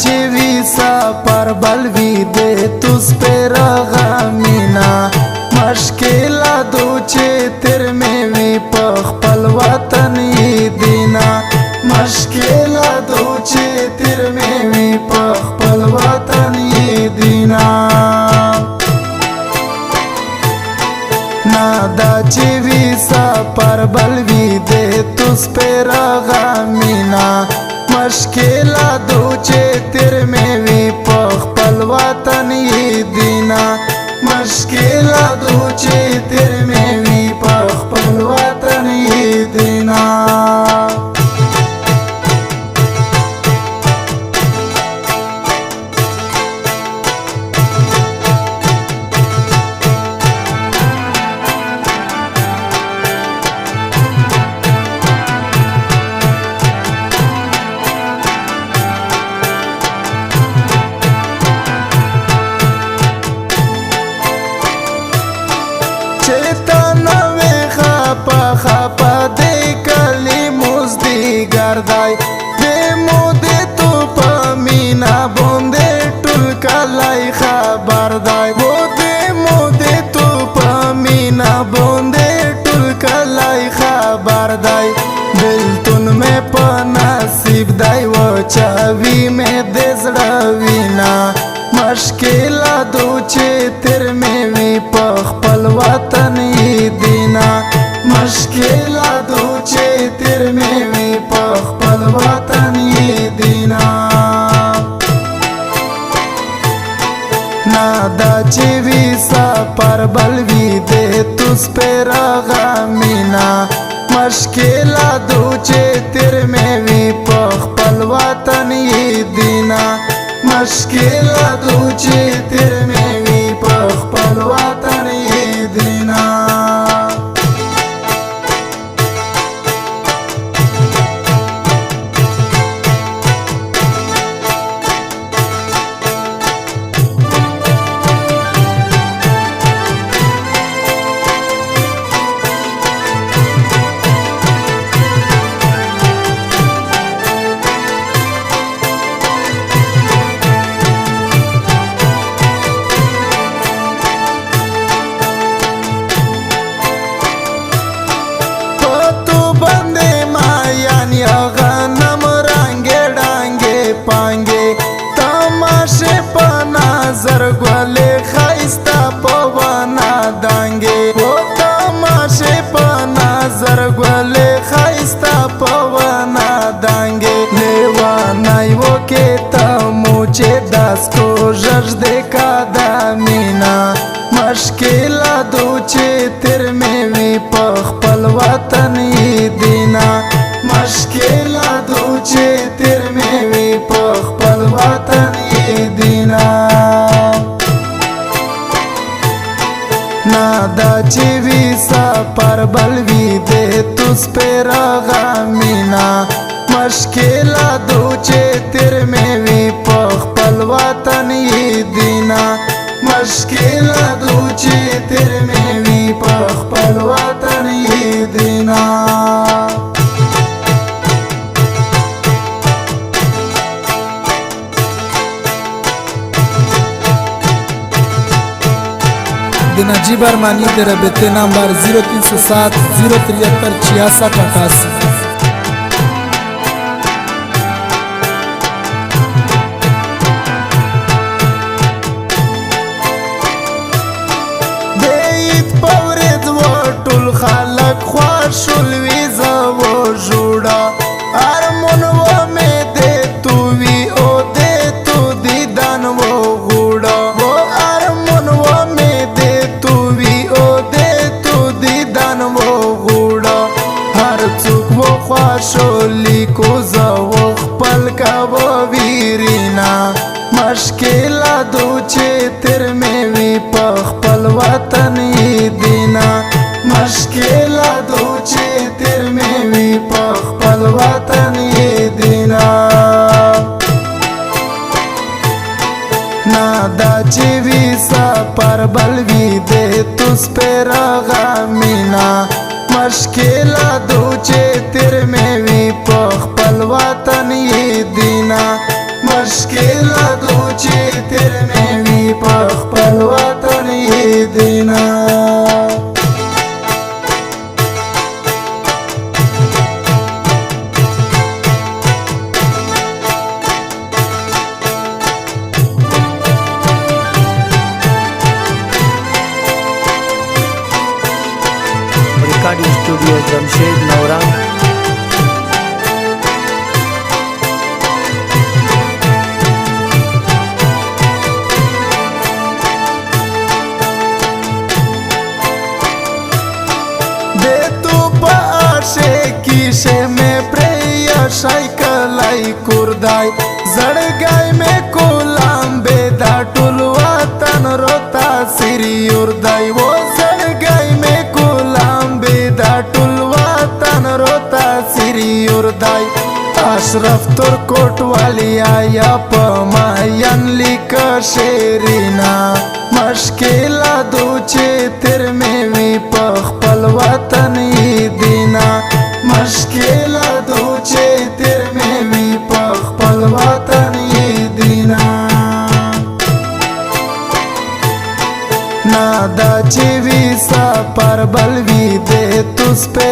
چوي سفر بلوي دے تس پہ رغمینا مشکل دو چه تر میں وی پخ پل وطن دینا مشکل دو چه تر میں وی پخ پل وطن دینا نادا چوي سفر بلوي دے تس پہ رغمینا مشکل دو چه تر میں وی پخ پل وطن دینا مشکل دو چه تر میں وی پخ پل وطن دینا خپا دے کلی مزدی گردائی دے مودے تو پمینا بوندے ٹول کلائی خبر دائی وہ دے مودے تو پمینا بوندے ٹول کلائی خبر دائی بلتون میں پناسیب دائی و چاوی میں دیزڑوینا مشکل دو چه تر میں وی پخ پل وطن دینا مشکل دو چه تر میں وی پخ پل وطن دینا نادا چوي سفر بلوي دے تس پہ رغمینا مشکل دو چه تر میں وی پخ پل وطن دینا مشکل دو چه تر میں وی پخ پل وطن دینا زرگوالے خائستا پوانا دانگے وہ تماشے پانا زرگوالے خائستا پوانا دانگے لیوانائی وہ کہتا مجھے داس کو جج دیکھا دامینا مشکل دو چه تر میں وی پخ پل وطن دینا مشکل دو چه تر میں وی پخ پل وطن دینا نادا چوي سفر بلوي دے تس پہ رغمینا مشکل دو چه تر میں وی پخ پل وطن دینا مشکل دو چه تر میں وی پخ پل وطن دینا نجیب ارمانی دے رابطے نمبر 0307 073 66 88 دیت پورید و ټول خلق خواشول ویزا و جوڑا ارمون و میں دے تو وی او دے تو دیدن و غوڑا و ارمون و میں دے تو وی او دے تو دیدن و غوڑا ہر چوک و خواشولی کو زو خپل کا و ویرینا مشکل دو چه تر میں وی پخ پل وطن دینا مشکل دو چه تر میں وی پخ پل وطن دینا نادا چوي سفر بلوي دے تس پہ رغمینا مشکل دو چه تر میں وی پخ پل وطن دینا مشکل دو چې تیر مې وي په خپل وطن یې دینا recording studio Jamshed नौरा दे तू पाशे किशे में प्रिया शाइकलाई कुर्दाई जड़गाई में कोलाम बेदा टुलवा तन रोता सिरी उर्दाई वो जड़गाई में कोलाम बेदा टुलवा तन रोता सिरी उर्दाई अशरफ तुर कोट वाली आया पमायन लिखा शेरीना मश्किला दो चे तिर में भी पखपल वतन ही देना मश्किला दो चे तिर में भी पखपल वतन ही देना नादा जीवी सा पर बलवी दे तुस पे